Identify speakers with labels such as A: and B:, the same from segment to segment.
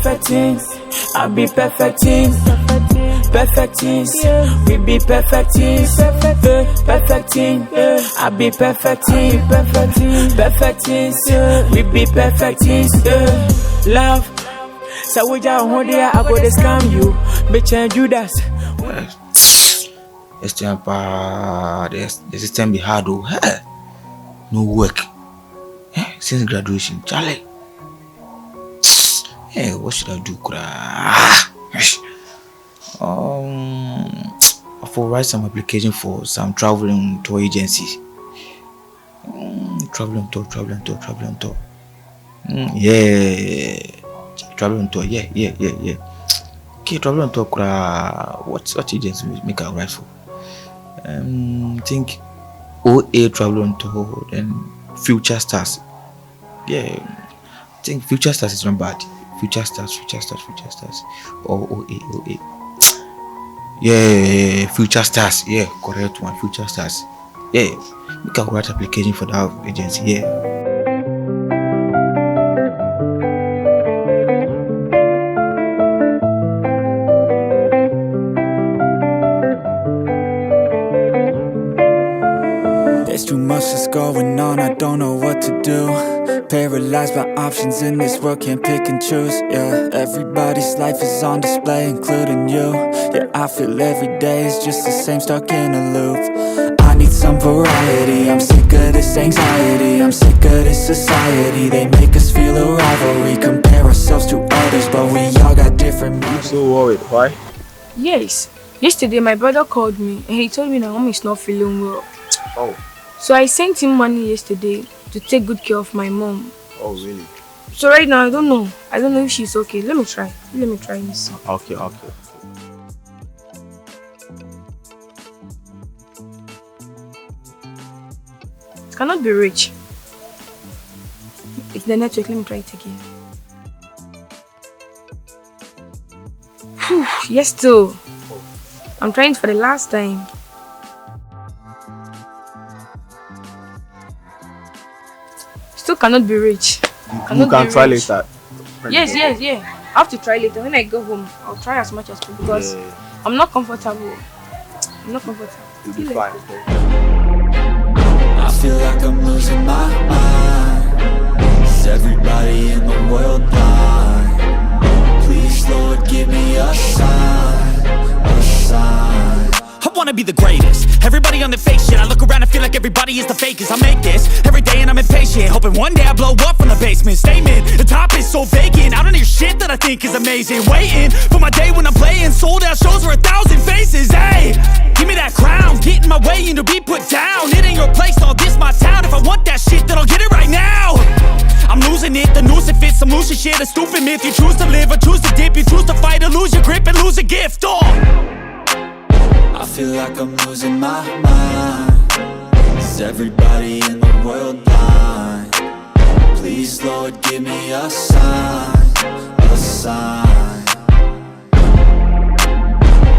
A: perfecting. I be perfecting. Perfecting. We be perfecting. Perfecting. I be perfecting. Perfecting. We be perfecting. Love. So we just hold here. I go to scam you. Bitch and Judas.
B: The system be hard. No work. Since graduation, Charlie. Hey, what should I do? For write some application for some traveling tour agencies. Traveling tour. Yeah. Traveling tour. Yeah. Okay, traveling tour. What agency make I write for? Think OA traveling tour and Future Stars. Yeah, I think Future Stars is not bad. Future Stars. Or OA. Yeah, Future Stars. Yeah, correct one. Future Stars. Yeah, we can write application for that agency. Yeah.
C: There's too much that's going on, I don't know what to do. Paralyzed by options in this world, can't pick and choose. Yeah, everybody's life is on display, including you. Yeah, I feel every day is just the same, stuck in a loop. I need some variety, I'm sick of this anxiety. I'm sick of this society, they make us feel a rivalry. Compare ourselves to others, but we all got different.
D: I'm so worried, why?
E: Yes, yesterday my brother called me and he told me that mom is not feeling well.
D: Oh.
E: So I sent him money yesterday to take good care of my mom.
D: Oh, really?
E: So right now I don't know if she's okay. Let me try and see.
D: Okay.
E: It cannot be rich. It's the network. Let me try it again. Whew, yes, too. I'm trying for the last time. Still cannot be rich.
D: You can try later.
E: Yes. I have to try later. When I go home, I'll try as much as possible because I'm not comfortable.
D: You'll be fine.
C: I feel like I'm losing my mind. Is everybody in the world blind? Please, Lord, give me a sign. I wanna be the greatest. Everybody on the fake shit. I look around and feel like everybody is the fakest. I make this every day and I'm impatient, hoping one day I blow up from the basement. Statement, the top is so vacant. I don't hear shit that I think is amazing. Waiting for my day when I'm playing sold out shows for 1,000 faces. Hey, give me that crown, get in my way and to be put down. It ain't your place, all this my town. If I want that shit, then I'll get it right now. I'm losing it, the noose it fits. Some loose shit, a stupid myth. You choose to live or choose to dip. You choose to fight or lose your grip and lose a gift. I feel like I'm losing my mind. Is everybody in the world blind? Please, Lord, give me a sign.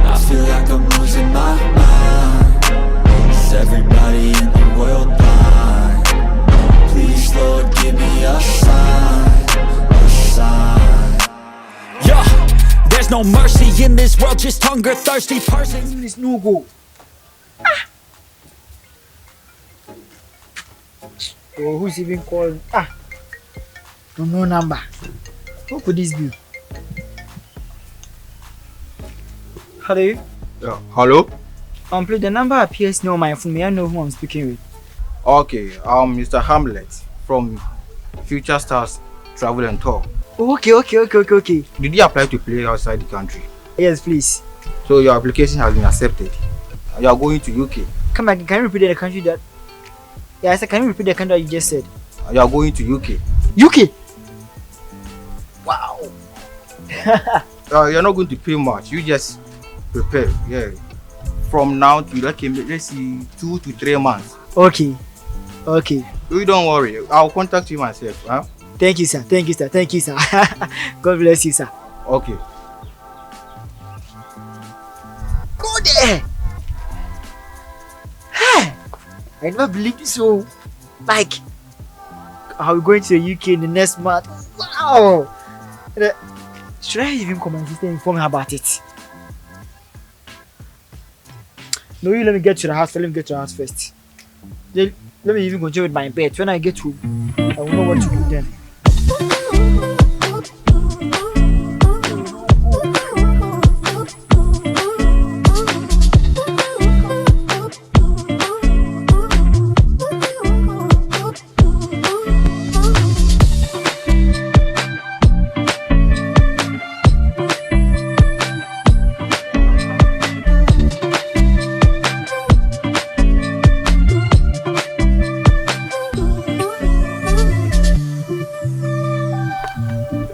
C: I feel like I'm losing my mind. Is everybody in the world blind? Please, Lord, give me a sign. There's no mercy in this world, just hunger, thirsty person.
F: Please, no go. Oh, who's even calling? No number. Who could this be? Hello?
D: Hello?
F: Please, the number appears near my phone. May I know who I'm speaking with?
D: Okay, Mr. Hamlet from Future Stars Travel and Tour.
F: Okay.
D: Did you apply to play outside the country?
F: Yes, please.
D: So your application has been accepted. You are going to UK.
F: Come again, can you repeat the country that? Yeah, I said, can you repeat the country that you just said?
D: You are going to UK.
F: UK? Wow.
D: You're not going to pay much. You just prepare. Yeah. From now to let's see 2 to 3 months.
F: Okay.
D: You don't worry. I'll contact you myself. Huh?
F: Thank you, sir. God bless you, sir.
D: Okay.
F: Go there. Hey, I never believed this. So, like, are we going to the UK in the next month? Wow. Should I even come and sister inform her about it? No, you let me get to the house. Let me get to the house first. Let me even continue with my bed. When I get home, I will know what to do then.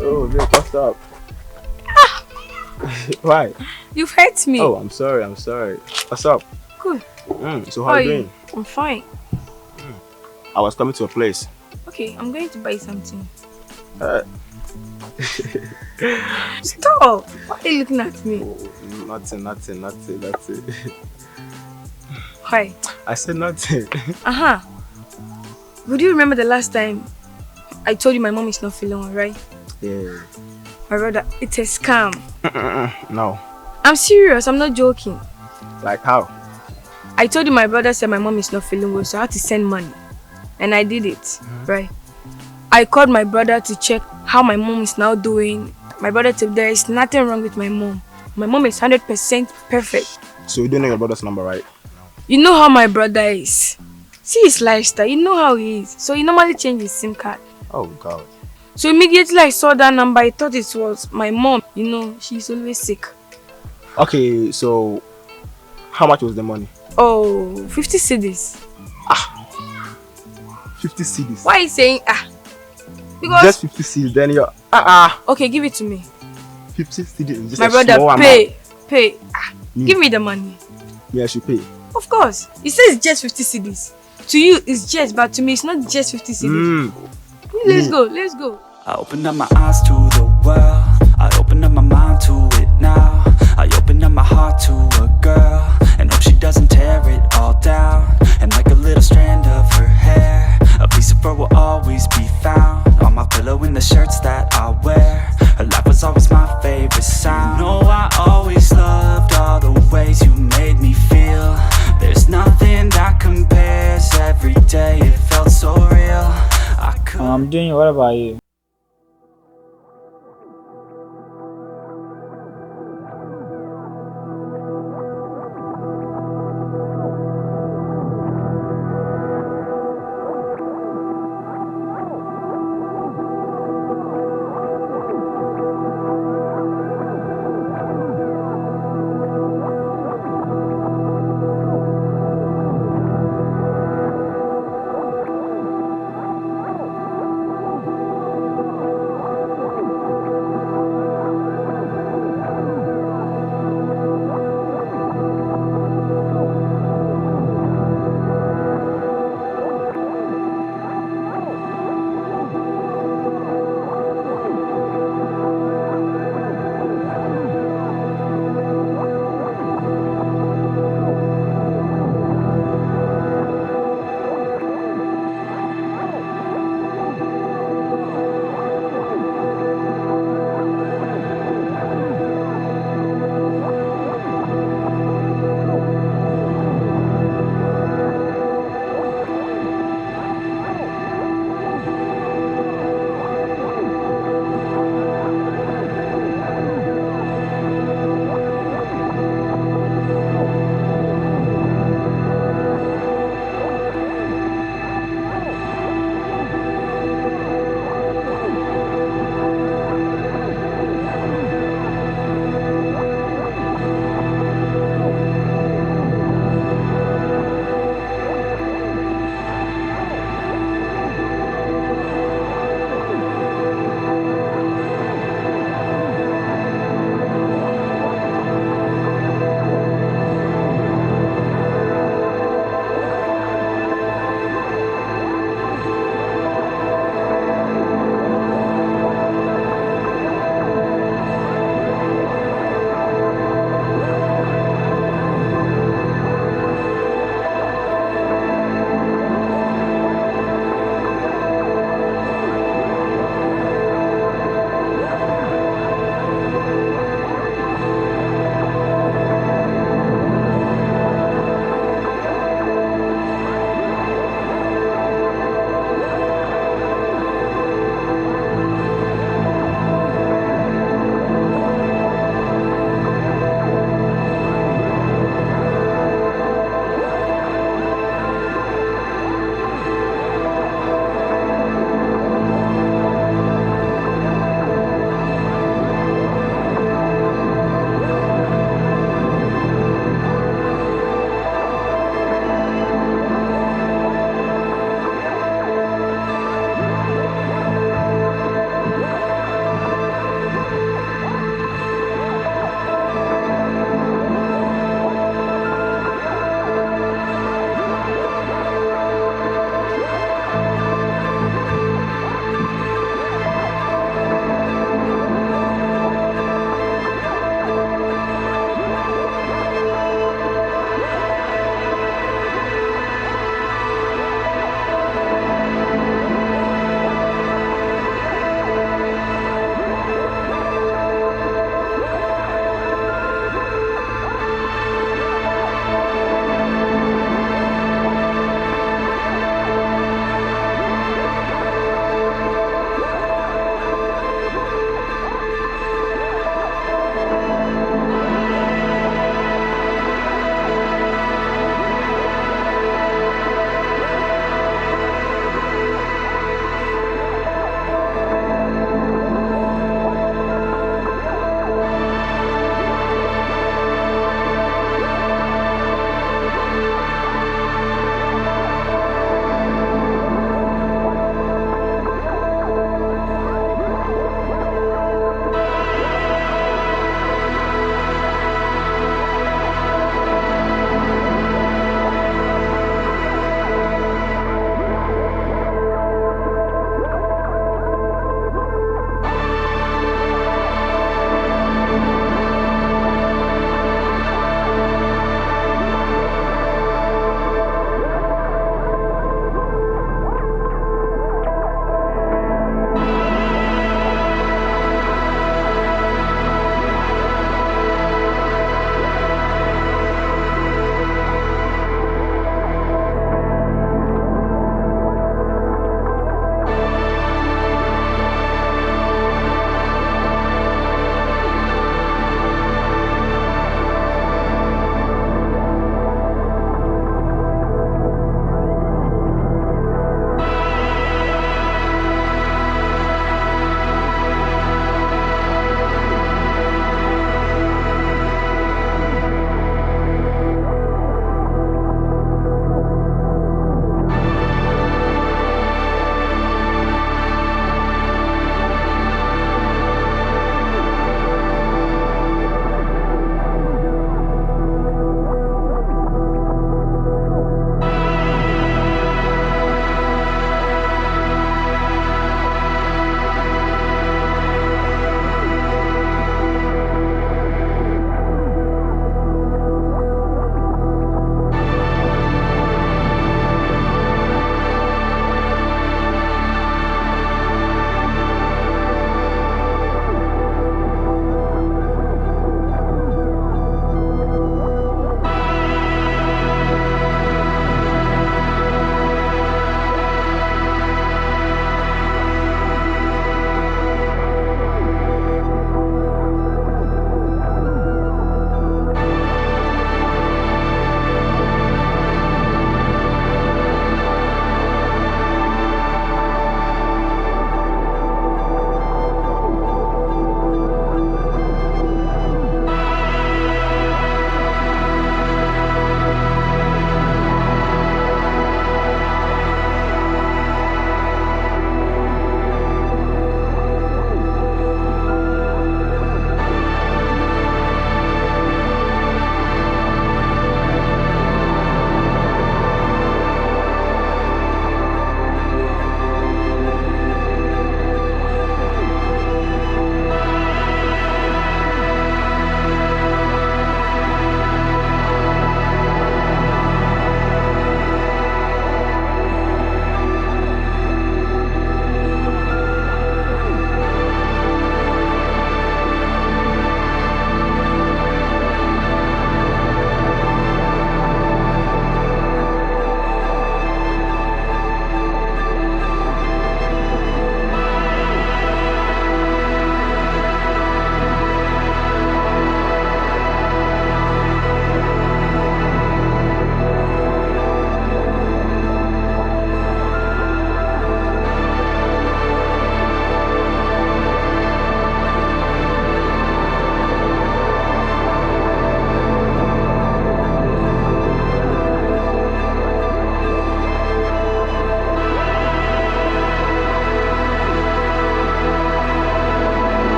G: Oh, Vic, what's up? Why?
E: You've hurt me.
G: Oh, I'm sorry. What's up?
E: Good.
G: So how are you doing?
E: I'm fine.
G: I was coming to a place.
E: Okay, I'm going to buy something.
G: Uh,
E: Stop! Why are you looking at me?
G: nothing.
E: Why?
G: I said nothing.
E: Would you remember the last time I told you my mom is not feeling well, right?
G: Yeah.
E: My brother, it's a scam.
G: No.
E: I'm serious, I'm not joking.
G: Like how?
E: I told you my brother said my mom is not feeling well, so I had to send money. And I did it, right? I called my brother to check how my mom is now doing. My brother said there is nothing wrong with my mom. My mom is 100% perfect.
G: So you don't know your brother's number, right?
E: You know how my brother is. See his lifestyle, you know how he is. So he normally changes his SIM card.
G: Oh God.
E: So immediately I saw that number, I thought it was my mom. You know, she's always sick.
G: Okay, so how much was the money?
E: Oh, 50 cedis.
G: 50 cedis.
E: Why are you saying Because
G: Just 50 cedis, then you're
E: okay, give it to me.
G: 50 cedis is just
E: My
G: a
E: brother,
G: small
E: pay.
G: Me.
E: Give me the money.
G: Yeah, I should pay.
E: Of course. He says it's just 50 cedis. To you, it's just, but to me, it's not just 50 cedis. Let's go.
C: I opened up my eyes to the world. I opened up my mind to it now. I opened up my heart to a girl, and hope she doesn't tear it all down. And like a little strand of her hair, a piece of fur will always be found on my pillow in the shirts that I wear. Her laugh was always my favorite sound. You know I always loved all the ways you made me feel. There's nothing that compares. Every day it felt so real.
F: I'm doing. What about you?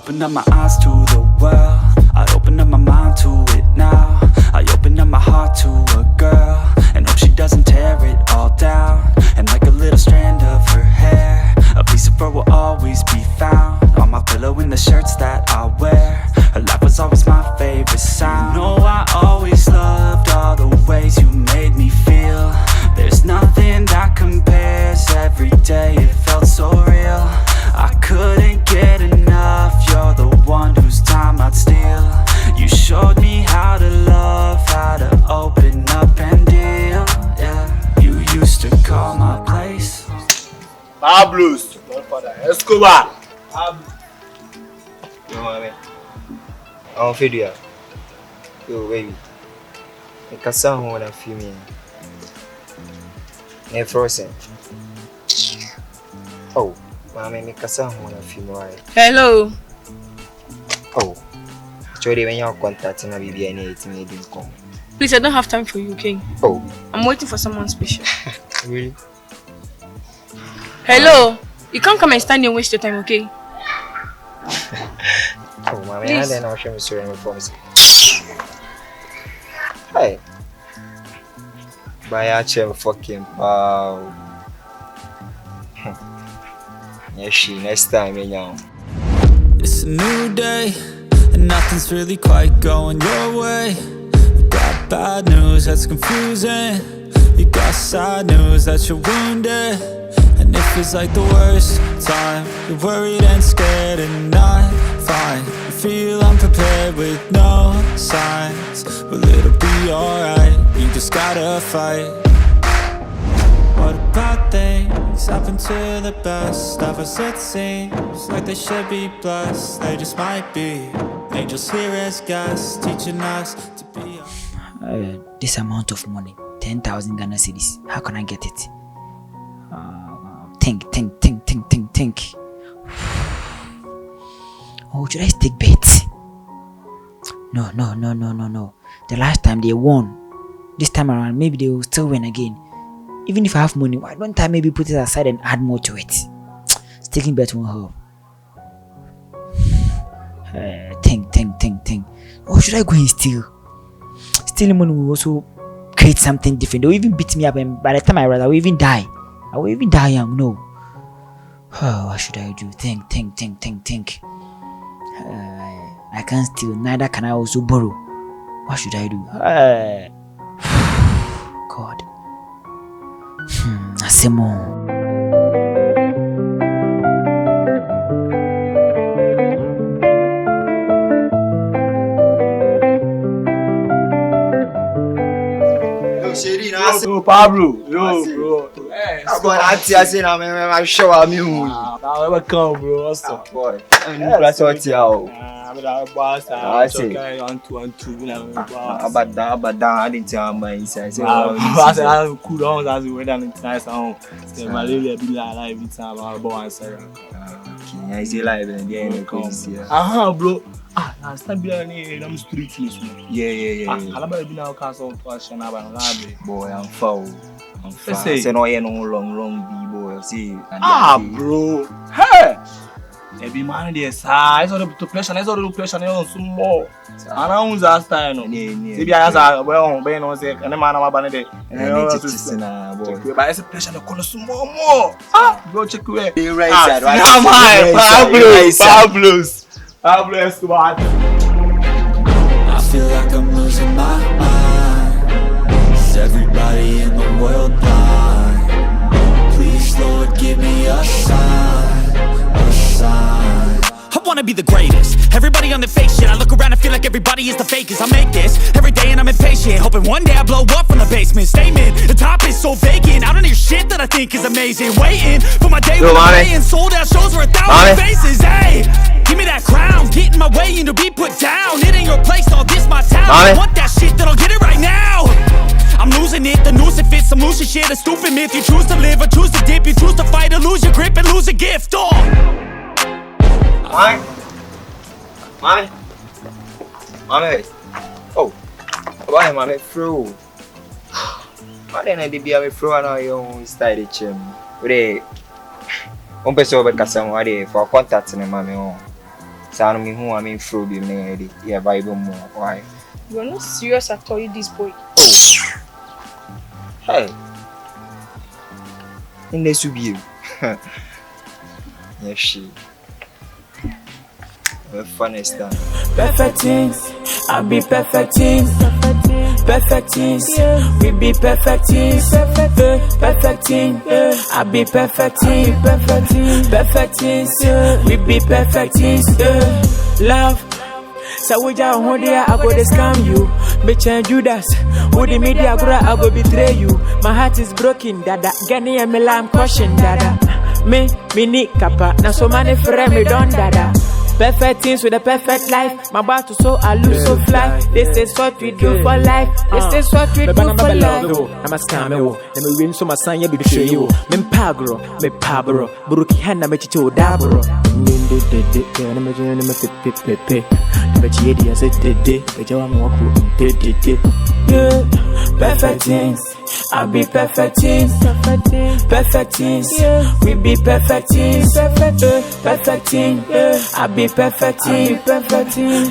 C: opened up my eyes to the world. I opened up my mind to it now. I opened up my heart to a girl, and hope she doesn't tear it all down. And like a little strand of her hair, a piece of her will always be found on my pillow in the shirts that I wear. Her laugh was always my favorite sound. No, I always loved all the ways you made me feel. There's nothing that compares. Every day it felt so real. I couldn't get enough. You're the one whose time I'd steal. You showed me how to love, how to open up and deal. Yeah, you used to call my place.
G: Pablo's Godfather Escobar.
D: Yo, man. I'm video. Yo, baby. I can't say when I feel me. I'm frozen. Oh, mommy, I can't say when I feel me.
E: Hello.
D: Oh, actually, when you're contacting a baby, I need to make him come.
E: Please, I don't have time for you, okay?
D: Oh,
E: I'm waiting for someone special.
D: really?
E: Hello. You can't come and stand here and waste your time, okay?
D: Oh, mommy,
E: Please.
D: I don't know if I'm for me. Hi. By actually fucking wow. Yeah, she next time, you know.
C: It's a new day, and nothing's really quite going your way. You got bad news that's confusing. You got sad news that you're wounded. And it feels like the worst time. You're worried and scared and not fine. You feel unprepared with no signs, but it'll be alright. You just gotta fight. What about things happen to the best of us? It seems like they should be blessed. They just might be angels here as guests, teaching us to be.
H: This amount of money, 10,000 Ghana cedis. How can I get it? Think. Oh, should I stick bets? No. The last time they won. This time around, maybe they will still win again. Even if I have money, why don't I maybe put it aside and add more to it? Sticking bet won't help. Think. Or should I go and steal? Stealing money will also create something different. They will even beat me up, and by the time I will even die. I will even die young. No. Oh, what should I do? Think. I can't steal, neither can I also borrow. What should I do? God. Asemo.
G: Yo, Pablo. Yo, bro. Hey,
D: I say now, man, I'm sure I'm you.
G: Now come, bro. What's up?
D: Boy, I'm not here.
G: I say, one, two,
D: About that, I didn't tell my inside.
G: I said, I'm cool down as we went down in tonight's home. So, my lady be like every time I'm born.
D: I say live and then come see.
G: Bro. I stand behind the street. Yeah. I'm about to be now castle question about
D: boy, I'm foul. Say no, you know, long be boy. See,
G: bro. Hey. Every man there, I saw the pressure. I saw the pressure on some more. And I was last time. Maybe I answer well, Ben was there, and the man I'm about it. And I was just boy. But I said pressure to call some more. Go check where.
D: Right side,
C: I feel like I'm losing my mind. Is everybody in the world blind? Please, Lord, give me a sign, a sign. I wanna be the greatest. Everybody on the fake shit. I look around and feel like everybody is the fakest. I make this every day and I'm impatient, hoping one day I blow up from the basement. Statement, the top is so vacant. I don't hear shit that I think is amazing. Waiting for my day when I'm playing sold out shows for 1,000 faces. Hey, give me that crown, get in my way and to be put down. It ain't your place, all this my town. I want that shit, then I'll get it right now. I'm losing it, the noose it fits. I'm losing shit, a stupid myth. You choose to live or choose to dip. You choose to fight or lose your grip and lose a gift. Mommy.
D: Oh, why am I through? Why didn't I be a through and I started chim? With a person over Casamari for contacting a mammy.
B: Sound me who I mean through the lady. Yeah, Bible more. Why?
E: You are not serious at all, you this boy.
B: Hey. In this will be you. Yes, she. The funniest time.
A: Perfect things, I be perfect things. Perfect things, we be perfect things. Perfect things, I be perfect things. Perfect things, we be perfect things. Love. So we just hold there, I go to scam you. Bitch and Judas, who the media I go betray you. My heart is broken, dada. Gani and me I'm caution, dada. Me need kappa. Now so many friends me done, dada. Perfect things with a perfect life. My battle so I lose so fly. This is what we do for life. This is what we do for life. I'm a scammer. Let me win so my son you be the show you. Me pagro, me pabro. Buruki hana me chicho dabro. Perfect things, I be perfect things. Perfect things, we be perfect things. Perfect things, I be perfect things.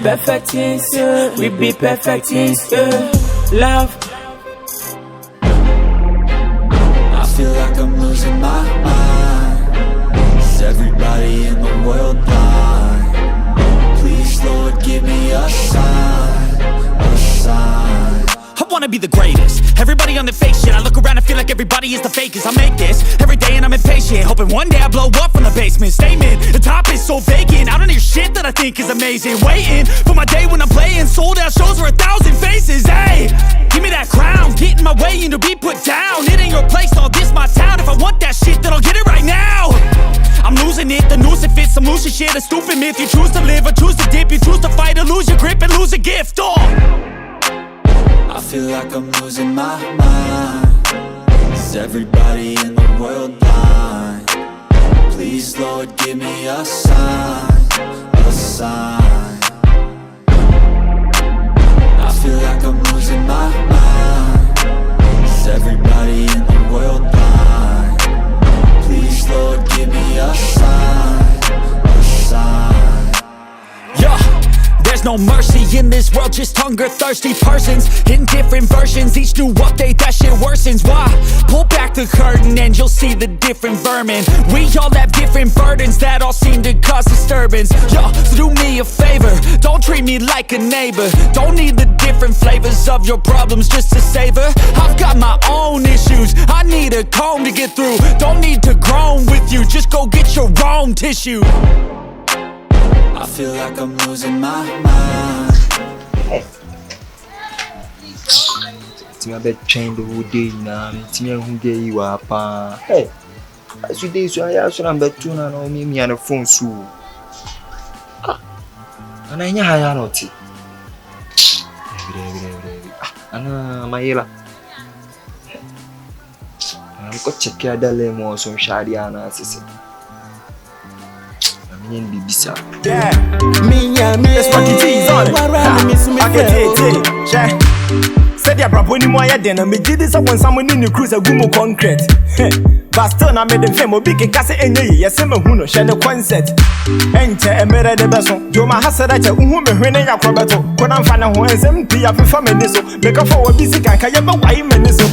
A: Perfect things, we be perfect things. Love.
C: I feel like I'm losing my mind. Is everybody in the world blind? Please, Lord, give me a sign, a sign.
I: I wanna be the greatest. Everybody on the fake shit. I look around and feel like everybody is the fakest. I make this every day and I'm impatient, hoping one day I blow up from the basement. Statement, the top is so vacant. I don't hear shit that I think is amazing. Waiting for my day when I'm playing sold out shows for 1,000 faces. Hey, give me that crown, get in my way and to be put down. It ain't your place, all this my town. If I want that shit, then I'll get it right now. I'm losing it, the noose it fits, some losing shit, a stupid myth. You choose to live or choose to dip, you choose to fight or lose your grip and lose a gift.
C: I feel like I'm losing my mind. Is everybody in the world blind? Please, Lord, give me a sign, a sign. I feel like I'm losing my mind. Is everybody in the world blind? Please, Lord, give me a sign, a sign.
I: Yeah. There's no mercy in this world, just hunger-thirsty persons in different versions. Each new update, that shit worsens. Why? Pull back the curtain and you'll see the different vermin. We all have different burdens that all seem to cause disturbance. Yo, so do me a favor, don't treat me like a neighbor. Don't need the different flavors of your problems just to savor. I've got my own issues, I need a comb to get through. Don't need to groan with you, just go get your own tissue.
C: I feel like I'm losing my mind.
B: It's my bed train the whole day now. It's me who day you are. Hey, as you day, so I asked you number 2 and all me on the phone. So, and I know I not it. And my yellow. I'm going to check your dilemma some Shadiana, sister.
J: Yeah, me, it's what it is on it. I get it. Said ya brabo ni moya den na me gidi sa won someone in the cruise a gumo concrete. But still na me dem fame obi ke kase enye ye yese me hu no hye ne concert. Ente emere de beso jo ma hasara cha uhu me hwene ya krobeto. Ko na mfa ne ho ensem ti ya fefa me ni so. Make for we bisi kan ka ye be wai me ni so.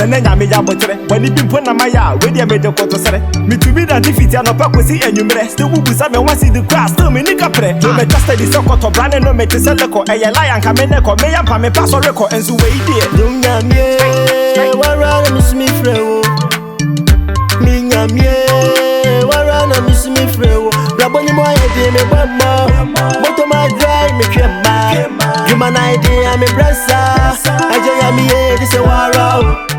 J: Na nya me ya botre wani bi mpo na maya we dia me de koto sere. Me to be that defeat ya no pa kwesi enwumre. Still bubu sa me wasi the class still me ni kapre. Jo me trusted the sokoto brand no me te seleko eye lion ka me ne ko me ya pa me pass record and so way there.
K: Nyamye, warana miss me frewo. Mi nyamye, warana miss me frewo. Braboni mo yedi me bamba, moto ma drive me kema. You man idea me brasa, aje yamye this a wara.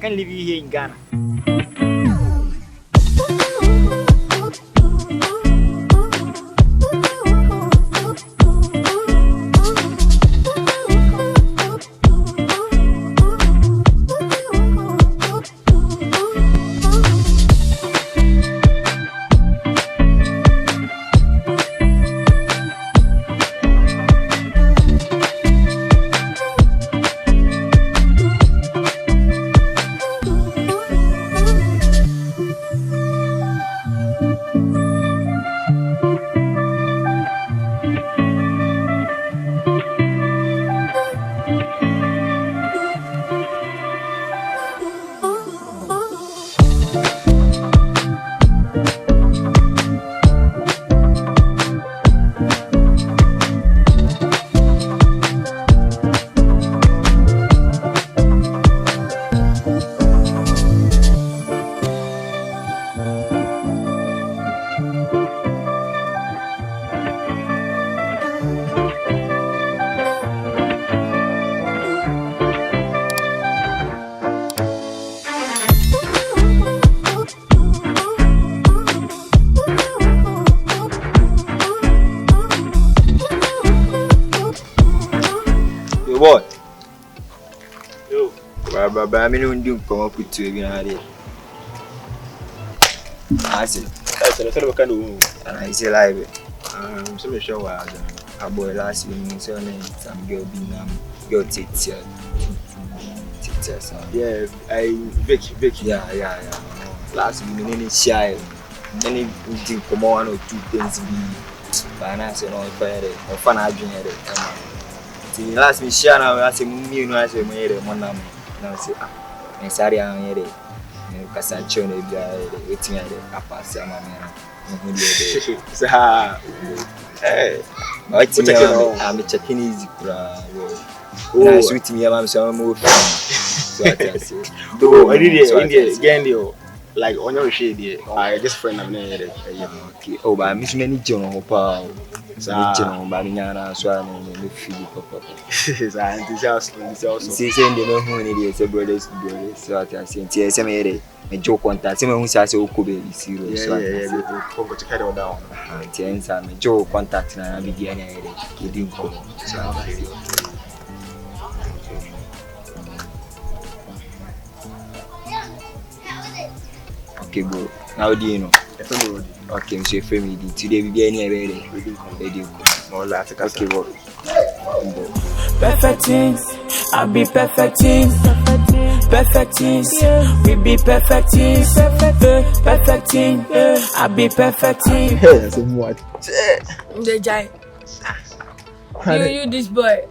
F: can't leave you here in Ghana.
B: What? Yo. But I mean, when you come up with two again, I see. That's a kind of I see live. So sure was a boy last week, so some girl being girl teacher. Yeah, Vic. Yeah. Last week, any shy, any do come on or two things be. But I say no, if I had a fun argument. Last me share now, I say me no I say me here mon nam. Now say me sorry am here. Me kasa chone bia wetin here apase am me. Me dey. Sa but me am checking easy kura. Na sweet me am so am off. So I say.
J: Do I did again there. Like on your shade there. I just friend am here.
B: Okay. Oh, but me many jono hopa. So ba nyana so me feel papa.
J: Sa enthusiasm.
B: See say dem no hu ni dey say brothers so I say tie say me dey me jo contact say me hu say okobe zero so
J: yeah go to carry down.
B: Tie answer me jo contact na be dey anya dey kedi ko so okay bro, how do you know? Okay, so frame me today we be any ready.
J: More like okay, bro.
A: Perfecting, I be perfecting. Perfecting, we be perfecting. Perfecting, I be perfecting.
J: Hey, so what?
E: The giant. You this boy.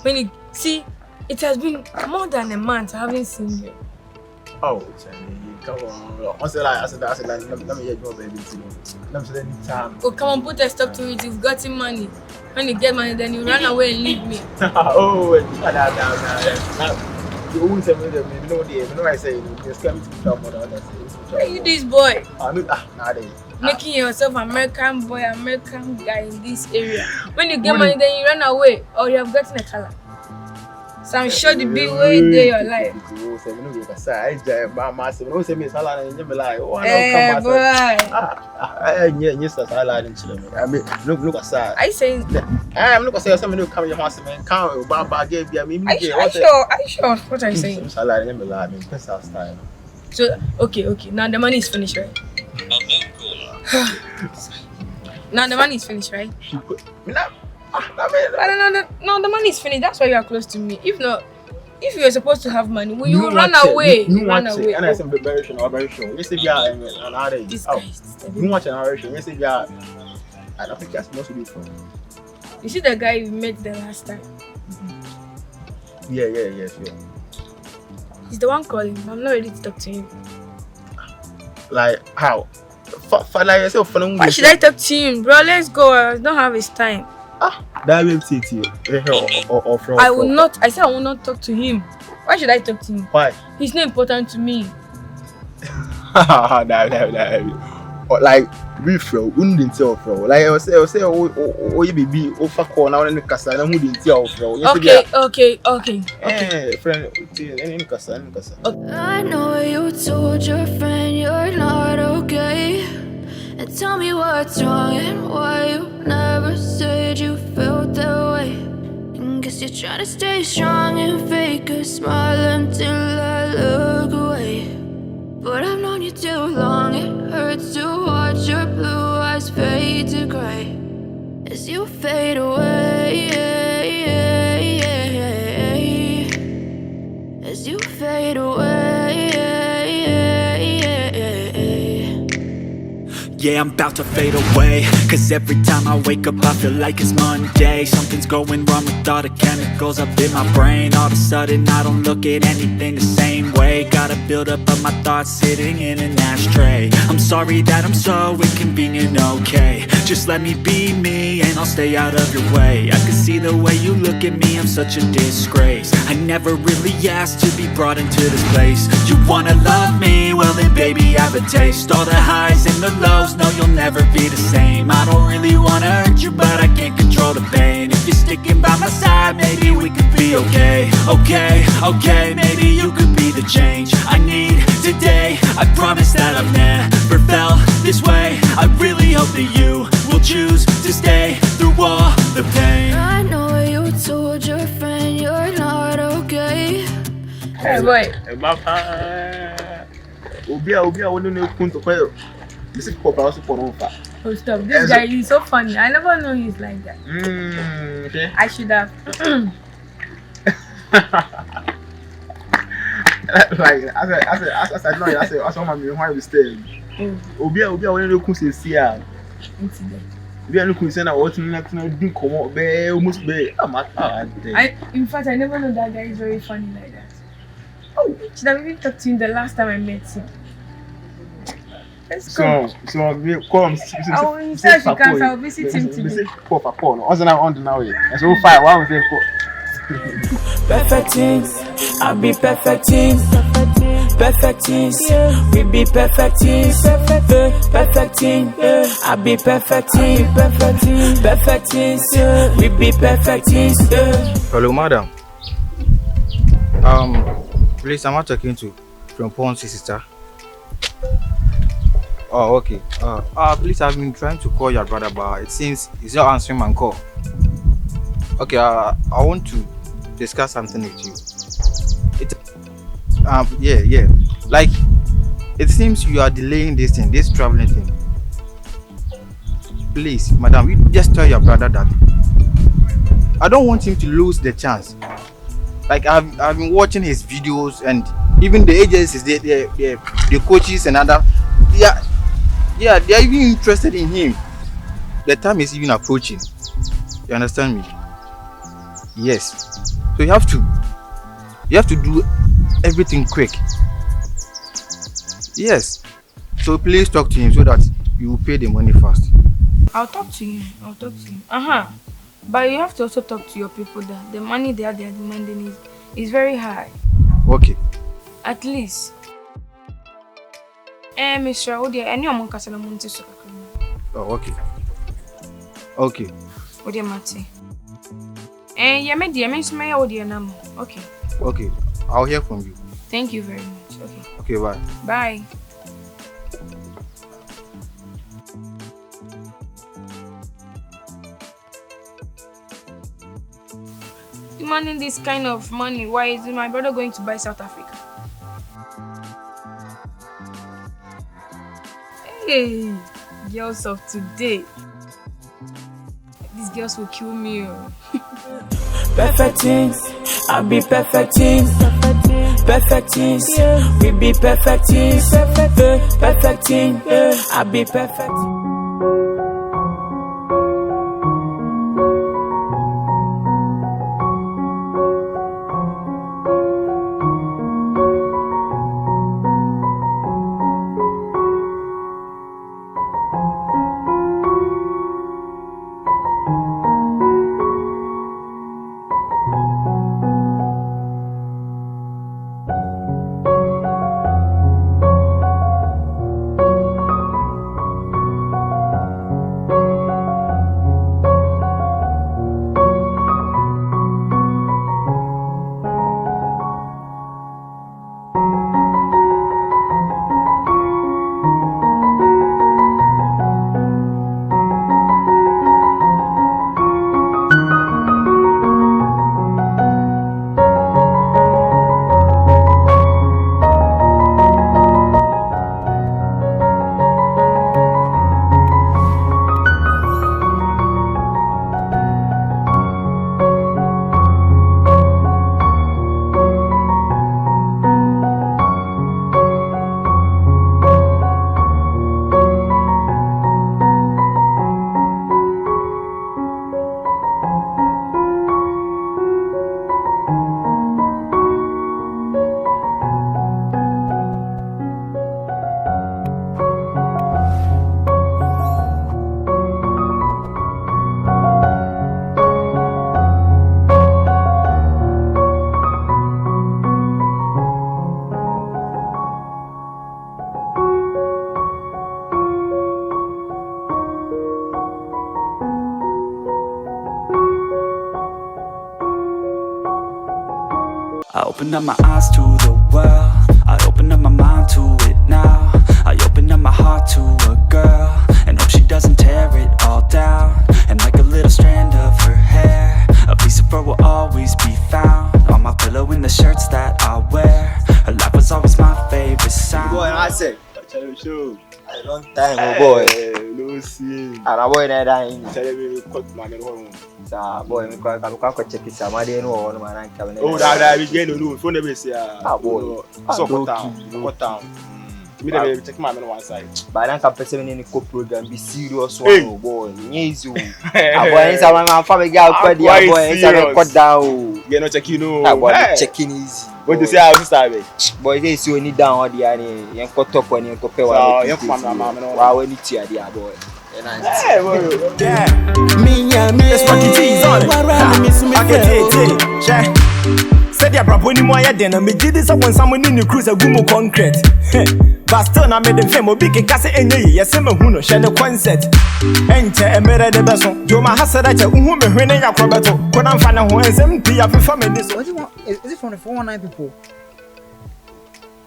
E: When you see, it has been more than a month I haven't seen you.
J: Oh, come on. I said, let me hear your baby too. Let me say anytime.
E: Oh, come on, put a stop to it. You've gotten money. When you get money, then you run away and leave me.
J: Oh, you won't tell me that you know I say you scare me to talk about that.
E: Are you this boy?
J: Nowadays.
E: Making yourself American boy, American guy in this area. When you get money, then you run away or you have gotten a color. So I'm sure the big way there your life.
J: Look aside.
E: I saying
J: I'm not saying something come your house man count Baba gave you me.
E: I sure what are you saying? So okay. Now the money is finished, right? Now the money is finished, right? No, the money is finished. That's why you are close to me. If not, if you were supposed to have money, will you run away?
J: You
E: run away.
J: And I said, very sure. You say, yeah, another. You watch an narration. You say, yeah, I don't think that's supposed to be fun.
E: You see the guy we met the last time?
J: Yeah, sure.
E: He's the one calling. I'm not ready to talk to him.
J: Like, how? Like yourself,
E: why should I talk to him, bro? Let's go. I don't have his time.
J: That website here or from.
E: I will not. I said I will not talk to him. Why should I talk to him?
J: Why?
E: He's not important to me.
J: Like
D: we fro, wouldn't tell fro. Like I say, oh, you be over corner and the casa, and wouldn't tell fro.
E: Okay.
D: Eh, friend, any casa.
L: I know you told your friend you're not okay. And tell me what's wrong and why you never said you felt that way. And guess you're trying to stay strong and fake a smile until I look away. But I've known you too long, it hurts to watch your blue eyes fade to gray as you fade away. As you fade away.
I: Yeah, I'm about to fade away, cause every time I wake up I feel like it's Monday. Something's going wrong with all the chemicals up in my brain. All of a sudden I don't look at anything the same way. Got a buildup of my thoughts sitting in an ashtray. I'm sorry that I'm so inconvenient, okay. Just let me be me and I'll stay out of your way. I can see the way you look at me, I'm such a disgrace. I never really asked to be brought into this place. You wanna love me? Well then baby I have a taste. All the highs and the lows, no you'll never be the same. I don't really wanna hurt you but I can't control the pain. If you're sticking by my side maybe we could be okay. Okay, maybe you could be the change I need today. I promise that I've never felt this way. I really hope that you will choose to stay through all the pain.
L: I know you told your friend you're not okay.
E: Hey boy.
D: Obia, when you come to play, this is Papa also for over.
E: Oh stop, this guy is so funny. I never know he's like that.
D: Okay.
E: I should have.
D: Like, as I know, I saw my why we stay. Obia, when you come to see her. We are looking at what you do come out, almost be.
E: In fact, I never know that guy is very funny like that. Oh, should I maybe talk to him the last time I met him? Let's go.
D: So we come.
E: Oh, he says you can't. I'll visit him today.
D: Papa Paul. Also now on the now. So fire. Why we say
A: perfect things, I be perfect things. Perfect things, we be perfect things. Perfect things, I be perfect things. Perfect things, we be perfect things.
D: Hello, madam. Please, I'm not talking to from Pon's sister. Oh, okay. Please, I've been trying to call your brother, but it seems he's not answering my call. Okay, I want to discuss something with you. Yeah. Like, it seems you are delaying this thing, this traveling thing. Please, madam, you just tell your brother that I don't want him to lose the chance. Like, I've been watching his videos and even the agencies, the coaches and other, they are even interested in him. The time is even approaching. You understand me? Yes. So you have to do everything quick. Yes. So please talk to him so that you will pay the money fast.
E: I'll talk to him. But you have to also talk to your people that the money they are demanding is very high.
D: Okay.
E: At least. Mr. Odia, any among Castle Monte.
D: Oh, okay.
E: Odia Mati. You made the MS my audio number. Okay.
D: I'll hear from you.
E: Thank you very much.
D: Okay, bye.
E: Bye. Demanding this kind of money, why is my brother going to buy South Africa? Hey, girls of today. These girls will kill me.
A: Perfect things, I be perfect things. Perfect things, we be perfect things. Perfect things, I be perfect.
I: I opened up my eyes to the world. I opened up my mind to it now. I opened up my heart to a girl, and hope she doesn't tear it all down. And like a little strand of her hair, a piece of her will always be found on my pillow in the shirts that I wear. Her laugh was always my favorite sound.
K: Boy, I say,
J: Show.
K: a long time, oh boy.
J: No see.
K: And a boy that dying.
J: Tell me cut my home.
K: Boy, me can't check it. I'm already no man. I'm coming.
J: Oh, that we get no phone never say.
K: Ah boy.
J: So cut down. Cut down. Me dey check my man one side.
K: But I can't person in the co-program be serious one, oh boy. Yes, you. Ah boy, inside my man family girl quite the boy inside cut down.
J: You no checking no.
K: Ah boy, checking easy.
J: What you say how to start it?
K: Boy, they see you down all the area. You cut up on you to pay
J: what you come my man.
K: Wow, we need to there boy.
J: Hey boy.
K: Yeah.
J: Let's put the cheese on it. I can take. Said ya brabo ni moya den me did this when someone in the cruise a gumo concrete. But still na me dem fame obi ke kase enye ye se me hu no hye the concept. Enche emere de beso. Jo ma hasada che hu me hwene ya krobeto. Ko na mfa ne ho ensem pi ya fefa me this.
F: What do you want? Is it from the 419 people?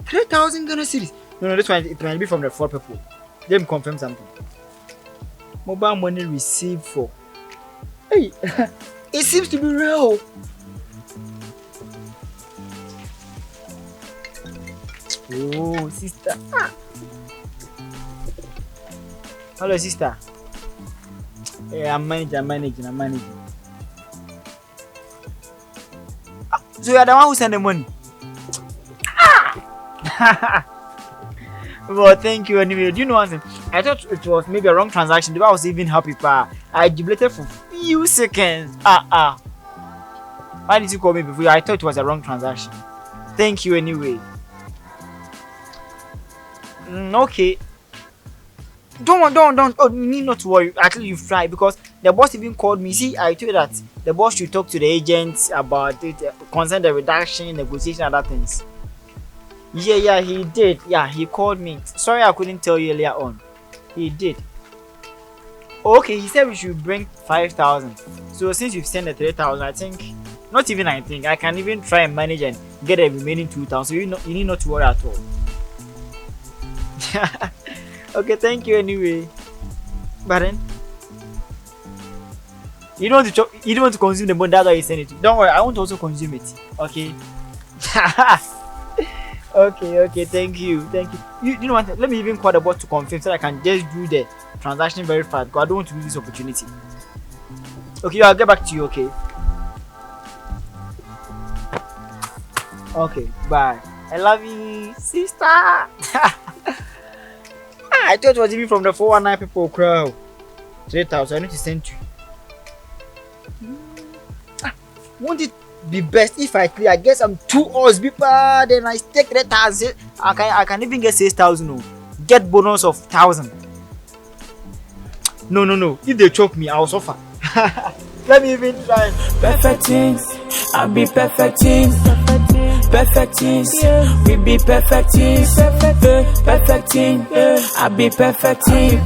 F: 3,000 Ghana cedis. No, this one it might be from the 4 people. Let me confirm something. Mobile money received for. Hey, it seems to be real. Oh, sister. Hello, sister. Hey, I'm managing. So you are the one who sent the money? Well, thank you anyway. Do you know something? I thought it was maybe a wrong transaction. The I was even happy, pa. I jubilated for few seconds. Why did you call me before? I thought it was a wrong transaction. Thank you anyway. Okay. Don't. Oh, you need not to worry. Actually, you fly because the boss even called me. See, I told you that the boss should talk to the agents about it, concern the reduction, negotiation, other things. Yeah, he did. Yeah, he called me. Sorry, I couldn't tell you earlier on. He did. Okay, he said we should bring 5,000. So since you've sent the 3,000, I think, not even I think, I can even try and manage and get the remaining 2,000. So you need not to worry at all. Okay, thank you anyway. But then you don't want to consume the money, that's why you send it. Don't worry, I won't also consume it. Okay. Okay, thank you. You know what? Let me even call the boss to confirm so I can just do the transaction very fast because I don't want to lose this opportunity. Okay, I'll get back to you, okay? Okay, bye. I love you, sister. I thought it was even from the 419 people crowd. 3,000, I need to send you. Won't it be best if I clear? I guess I'm 2 hours before then I take 3,000. I can even get 6,000. No. Get bonus of 1,000. No. If they choke me, I'll suffer. Let me even try.
A: Perfecting, I'll be perfecting. Perfecting, we be perfecting. Perfecting, I'll be perfecting.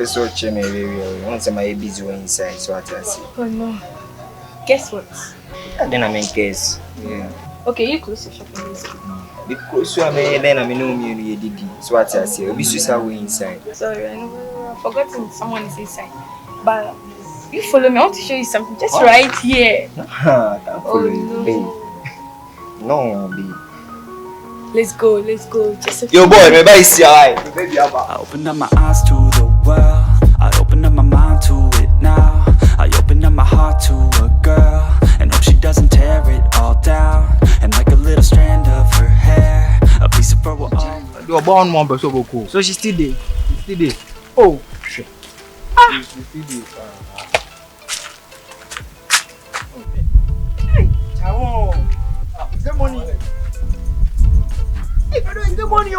F: office or chimney, once am I busy when inside, so I see.
E: Oh no. Guess what?
F: Then I'm in case. Yeah.
E: Okay, you close your shopping list.
F: Because so I mean, then I'm in no did. So I see. I'll be so inside.
E: Sorry, I forgotten someone is inside. But you follow me. I want to show you something just right here.
F: Can't follow you, babe. No, babe.
E: Let's go. Just a
F: yo, boy, my baby is alright.
I: I opened up my eyes to the world. I opened up my mind to it now. I opened up my heart to a girl, and hope she doesn't tear it all down. And like a little strand of her hair, a piece of fur will all.
D: You're born one person so cool.
F: So she's still there.
D: Oh, shit. She's still there.
F: Hey, Chavo. Is there money? Hey, is there money?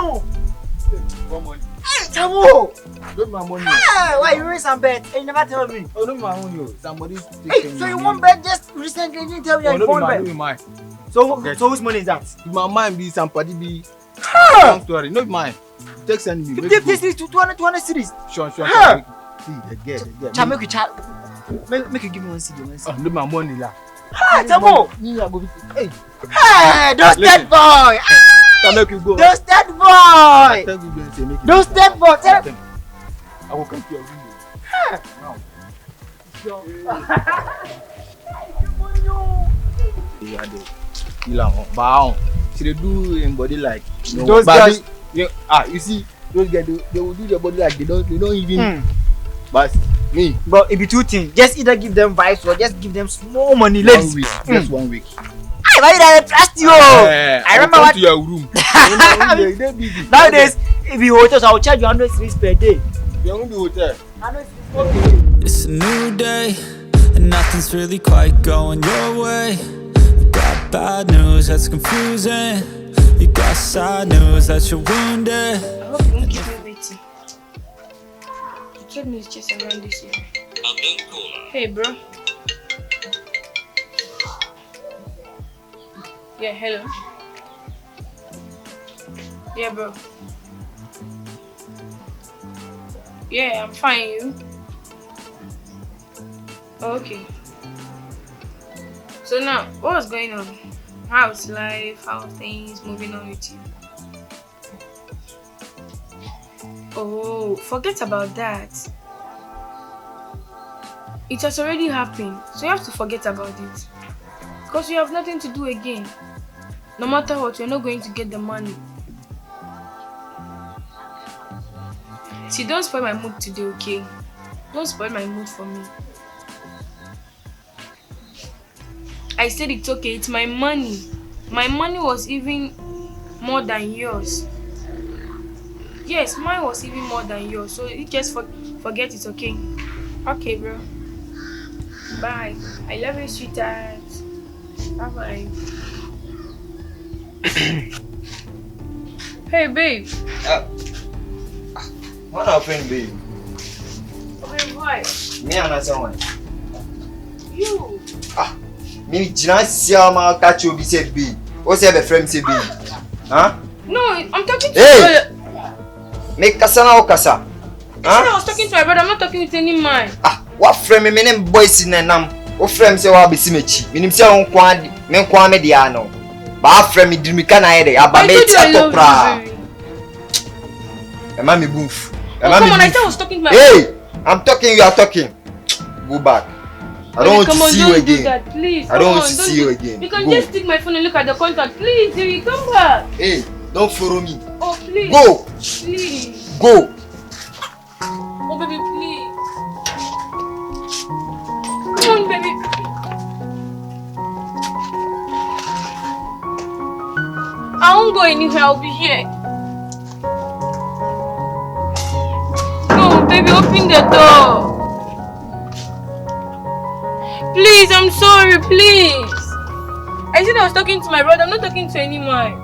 D: What money?
F: Hey, Chavo.
D: Don't my money.
F: Hey, why you raise some bet and you never tell me?
D: Oh, not my money. Somebody's
F: Hey, so you want bet just recently? You didn't tell me you want bet.
D: Mine.
F: So whose money is that?
D: My mind be somebody be.
F: Huh.
D: Story, not mine. Take send me.
F: This is 200 series.
D: Sure.
F: Huh.
D: See the girl.
F: Cha make you cha. Make you give me one CD.
D: Oh, no my money la.
F: Ah, Tamo.
D: Hey.
F: Hey, those dead boy.
D: Can make you go.
F: Those dead boy.
D: Tell you say make you.
F: Those dead boy.
D: I will come to your window. Now. You are the killer on bound. See they do in body like
F: those guys.
D: You see those guys they will do their body like they don't even. But me.
F: But it be two things. Just either give them vibes or just give them small money. Let's
D: just 1 week.
F: Why did I trust you? I remember
D: come
F: what
D: to your room. They busy.
F: Nowadays, if you hotels, I'll charge you 100 cities per day.
D: You won't be hotel.
I: It's a new day, and nothing's really quite going your way. You got bad news that's confusing. You got sad news that you're wounded.
E: I hope you won't give me waiting. You told me it's just around this year. Hey, bro. Yeah, hello. Yeah, bro. Yeah, I'm fine. You? Okay. So now, what's going on? How's life? How are things moving on with you? Oh, forget about that. It has already happened, so you have to forget about it. Because you have nothing to do again. No matter what, you're not going to get the money. See, don't spoil my mood today, okay? Don't spoil my mood for me. I said it's okay, it's my money. My money was even more than yours. Yes, mine was even more than yours. So you just forget it's okay. Okay, bro. Bye. I love you, sweetheart. Bye-bye. Hey, babe.
K: What happened, babe?
E: Okay, why?
K: Me and someone.
E: You.
K: Me just see my catch you be said babe. What's your friend say babe? Huh?
E: No, I'm talking to
K: Hey!
E: you.
K: Make kasana o kasa.
E: I was talking to my brother, I'm not talking with any man.
K: What friend me name boys in nam? O friend say wa be simechi. Me nim say on kwan me kwan me dia no. Ba friend me di me kana here aba me chat pra. Emma me boof.
E: Come on, I thought I was talking to my
K: Hey! I'm talking, you are talking. Go back. I don't want to see you again.
E: That, please.
K: I don't want to see you again.
E: You can
K: Go.
E: just take my phone and look at the contact. Please, Jerry, come back.
K: Hey, don't follow me.
E: Oh, please.
K: Go.
E: Please.
K: Go.
E: Oh, baby, please. Come on, baby. I won't go anywhere. I'll be here. No, baby, open the door. Please, I'm sorry, please. I said I was talking to my brother. I'm not talking to any man.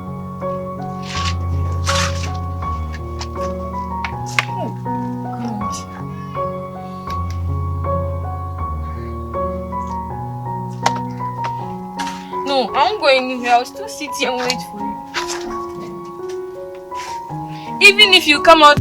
E: No, I won't go anywhere. I'll still sit here and wait for you. Even if you come out.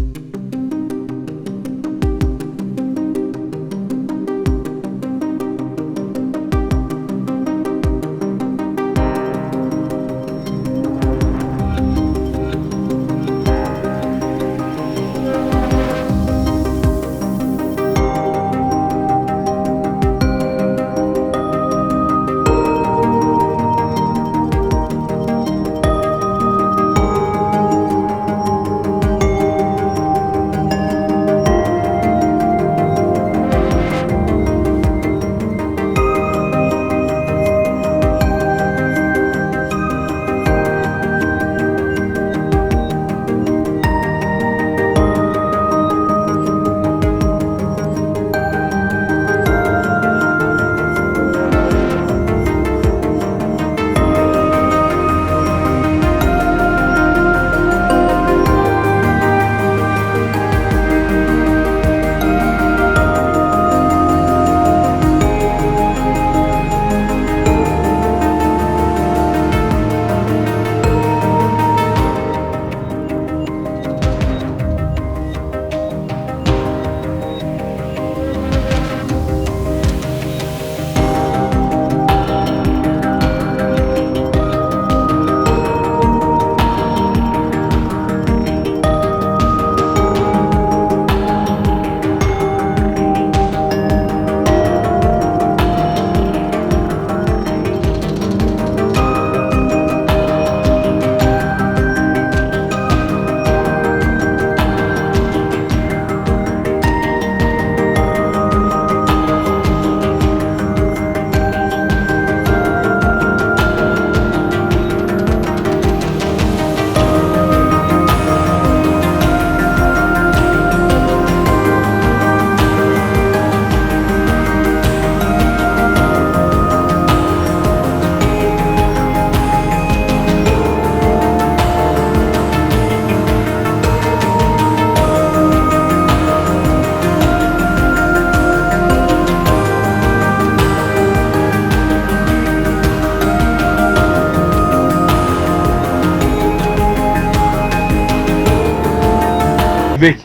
D: Vic.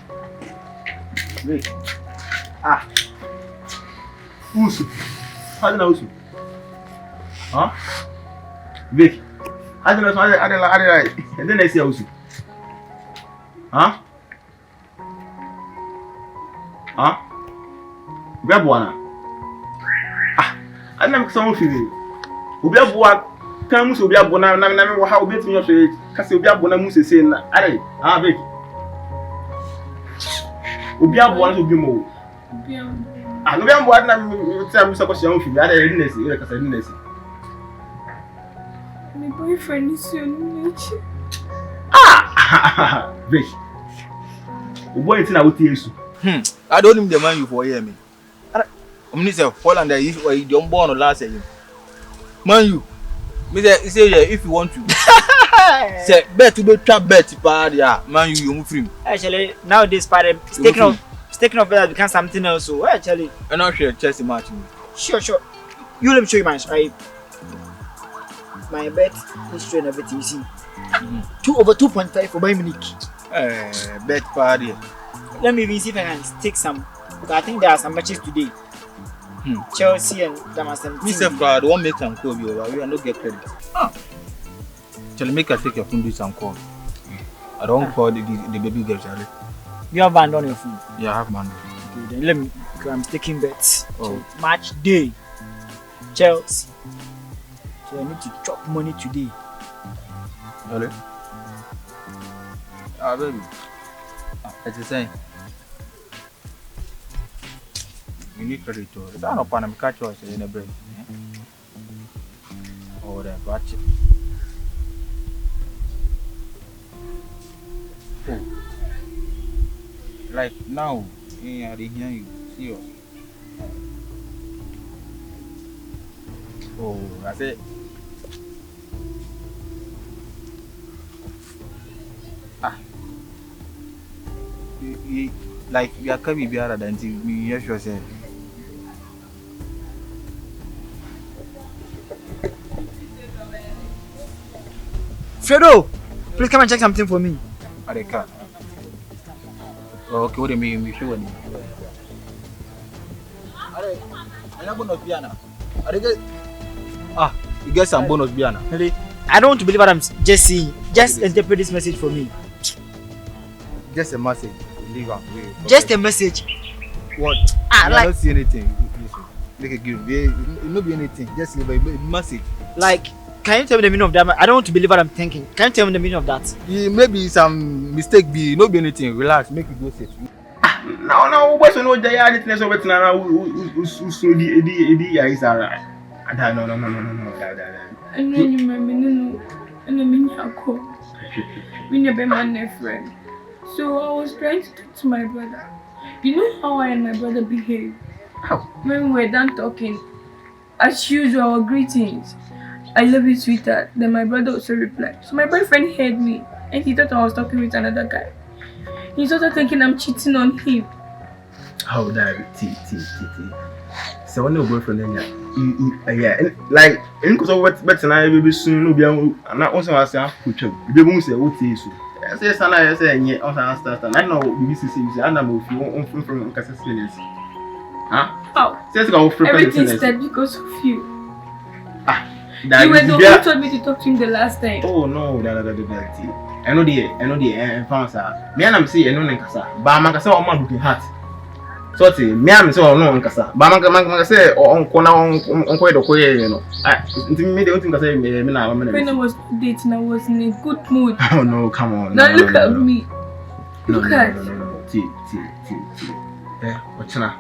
D: Ah. Usu. Hadi na usu. Huh? Vic. Hadi na hadi. And then I see usu. Huh? Huh? Grab one. Ah. Hadi na mkisoma ufi. Obi aboa kan muso obi abo na me wo ha obi tumi hwe kase obi abo na muso se na are ah Vic. Obi abo na obi mo.
E: Obi abo.
D: Ah no be abo na tell me so ko se on fi are illness e kasa illness.
E: My boyfriend is your nature.
D: Ah Vic. O boy tin na what yesu.
G: I don't even demand you for hear me. Omni say Holland if you don't born last year. Man you. Me say if you want to. Say bet to be trap bet pa dia. Man you move free.
F: Actually, nowadays party taking off better become something else. So actually,
G: I not share chess match.
F: Sure. You let me show you my bet history and everything. You see, 2/2.5 for Bayern Munich.
G: Bet party.
F: Let me even see if I can take some. Because I think there are some matches today. Chelsea and Damascene.
G: Me say fraud won't make some call you. We are not get credit. Tell make I take your phone do some call. I don't call the baby girl, Charlie.
F: You have banned on your phone?
G: Yeah, I have man.
F: Okay, then let me. I'm taking bets.
G: Oh.
F: So, match day. Chelsea. So I need to chop money today.
G: Hello. Ah, baby. It's the same. You need credit to it. I don't know, I'm catch you in a break. Oh, then watch it. Like now, I didn't hear you. See you. Oh, that's it. Like we are coming behind than me hear yourself.
F: Fredo, please come and check something for me.
G: I can't. Okay, what do you mean? You sure? You get some bonus Biana.
F: Really? I don't want to believe what I'm just seeing. Just interpret this message for me.
D: Just a message. Leave her.
F: Just a message.
D: What?
F: I
D: don't see anything. Make a give. It not be anything. Just leave a message.
F: Like, can you tell me the meaning of that? I don't want to believe what I'm thinking. Can you tell me the meaning of that?
D: Maybe some mistake be not be anything. Relax. Make it go sit. No. What's no day? I didn't know what now. Who the eyes are. No.
E: I know you, my no. And I mean, I call. We never my friend. So I was trying to talk to my brother. You know how I and my brother behave?
D: How?
E: When we were done talking, as usual, our greetings. I love you, sweetheart. Then my brother also replied. So my boyfriend heard me and he thought I was talking with another guy. He started thinking I'm cheating on him.
D: How that T. So when your boyfriend yeah, like in cause of what better now baby soon no be and not also I say put you won't say what is so. I say sana I say yeah also start I know BBC you say I know if you want from Kassasines. Huh?
E: How?
D: Says go from
E: everything started because of you.
D: That
E: you were the one who told me to talk to him the last time.
D: Oh no, that I know the fans are. Me and I'm saying I know Nkasa. But man kasa o man looking hot. So me am say o no Nkasa. But man say on kona on koy do koy you know. Until me dey think say me na
E: when I was dating I was in a good mood.
D: Oh no, come on.
E: Now look at me. Look at.
D: T. Ochina.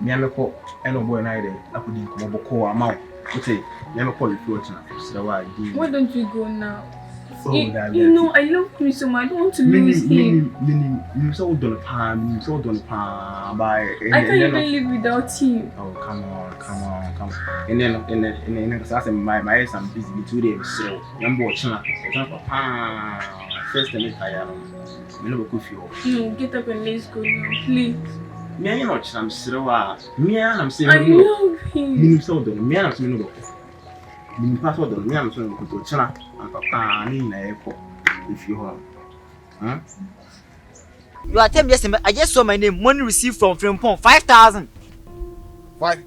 D: Me am ko eno boy na ide akudi ko boko amaw. Okay, let me call you for so why
E: don't you go now?
D: Oh,
E: you know, I love him so much. I don't want to lose him.
D: You so don't pan. I
E: can't even live without him.
D: Oh, come on. And then I said, my eyes are busy 2 days. So, I'm watching. First, I'm tired.
E: No, get up and let's go now, please.
D: Me and not I'm slow. Me and I'm saying,
E: I love him.
D: So don't me and I'm saying, me password on me. I'm saying, go to China and Papa, I need an airport if you home. Huh?
F: You are telling me yes, I just saw my name. Money received from Frimpong 5,000.
D: 5.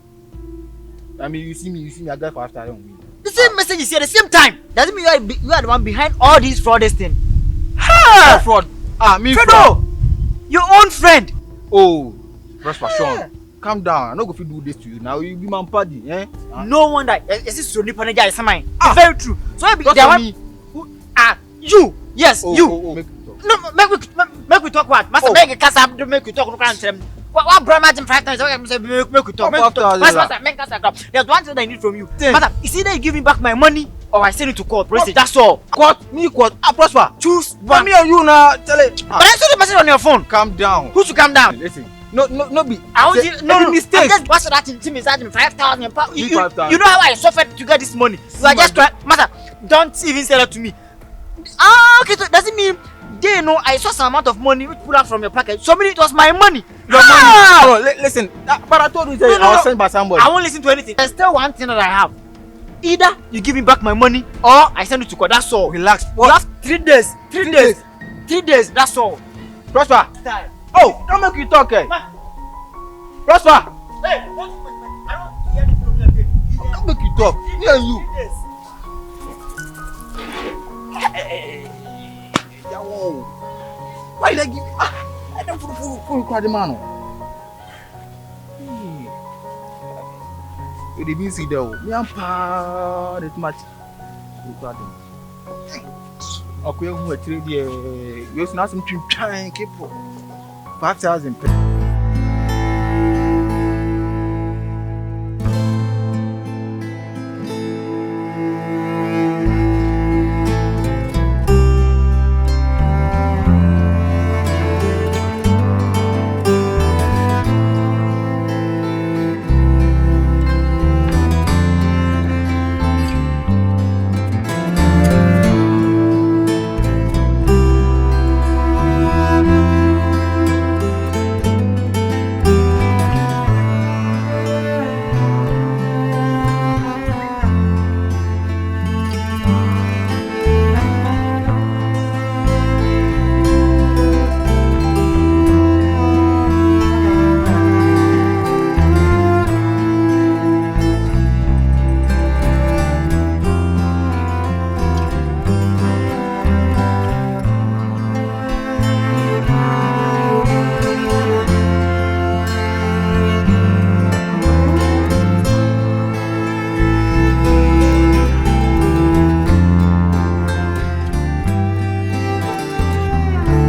D: I mean, you see me, I got 5,000.
F: The same message is here at the same time. Doesn't mean you are the one behind all these fraudsters thing. Ha!
D: Fraud. Me
F: Fredo!
D: fraud.
F: Your own friend.
D: Oh, Prosper Sean. Calm down. I'm not going to do this to you. Now you be my party, eh?
F: No wonder. Is this Sony Panaja is mine? Very true. So I be
D: Talk
F: the
D: to
F: one.
D: me.
F: You. Yes, you.
D: Make it talk.
F: No, make we talk what? Master, make a cast up to make we talk. What brother imagine 5 times? Make we talk. Master, make us talk. There's one thing I need from you. Master, is either you give me back my money or I send it to court. That's all.
D: Court? Me court? Prosper.
F: Choose
D: But
F: one.
D: me and you now, tell it.
F: But I saw the message on your phone.
D: Calm down.
F: Who should calm down?
D: Listen. No be.
F: I was no
D: mistake.
F: I'm just watching that thing is me 5,000 pounds. You
D: 5,000.
F: know how I suffered to get this money. You are just trying, Master. Don't even say that to me. Okay, so does it mean they know I saw some amount of money which pulled out from your pocket? So meaning it was my money. Your money.
D: No, listen. But I told you that I was sent by somebody.
F: I won't listen to anything. There's still one thing that I have. Either you give me back my money or I send it to court. That's all.
D: Relax.
F: You have 3 days. 3 days. 3 days. That's all.
D: Prosper.
F: Time.
D: Oh, don't make you talk, eh? Prosper.
F: Hey, I don't hear this from you again.
D: Don't make you talk. Me and you.
F: 3 days.
D: Why did I give you? I don't full cry the man. You didn't see that. Me and Pa, that much. Okay, who are 3 days? You also not some trying keep 5,000.